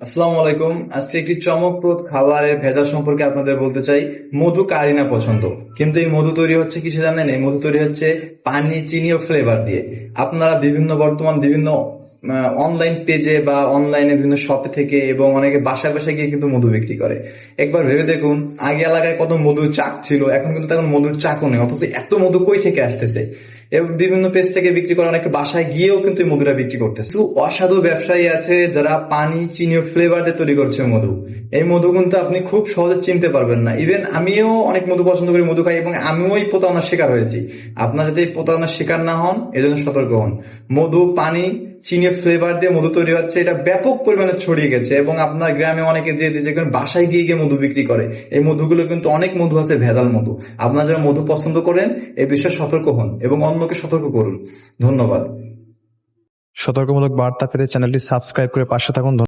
আসসালামু আলাইকুম। আজকে একটি চমকপ্রদ খাবারের ভেজাল সম্পর্কে আপনাদের বলতে চাই। মধু কারি না পছন্দ, কিন্তু এই মধু তৈরি হচ্ছে কিসে জানেন? এই মধু তৈরি হচ্ছে পানি, চিনি ও ফ্লেভার দিয়ে। আপনারা বর্তমান বিভিন্ন অনলাইন পেজে বা অনলাইনে বিভিন্ন শপে থেকে এবং অনেকে বাসায় বাসায় গিয়ে কিন্তু মধু বিক্রি করে। একবার ভেবে দেখুন, আগে এলাকায় কত মধুর চাক ছিল, এখন কিন্তু তেমন মধুর চাকও নেই, অথচ এত মধু কই থেকে আসতেছে? এবং বিভিন্ন পেজ থেকে বিক্রি করে, অনেকে বাসায় গিয়েও কিন্তু এই মধুটা বিক্রি করতেছে। কিছু অসাধু ব্যবসায়ী আছে যারা পানি, চিনি ও ফ্লেভার দিয়ে তৈরি করছে মধু। এই মধু কিন্তু আপনি খুব সহজে চিনতে পারবেন না। ইভেন আমিও অনেক মধু পছন্দ করি, মধু খাই, এবং আমিও এই প্রতারণার শিকার হয়েছি। আপনারা যাতে এই প্রতারণার শিকার না হন, এজন্য সতর্ক হন। মধু, পানি, চিনি ফ্লেভার দিয়ে মধু তৈরি হচ্ছে, এটা ব্যাপক পরিমাণে ছড়িয়ে গেছে, এবং আপনার গ্রামে অনেকে যেখানে বাসায় গিয়ে গিয়ে মধু বিক্রি করে। এই মধুগুলো কিন্তু অনেক মধু আছে ভেজাল মধু। আপনারা যারা মধু পছন্দ করেন, এই বিষয়ে সতর্ক হন এবং অন্যকে সতর্ক করুন। ধন্যবাদ। সতর্কমূলক বার্তা পেতে চ্যানেলটি সাবস্ক্রাইব করে পাশে থাকুন।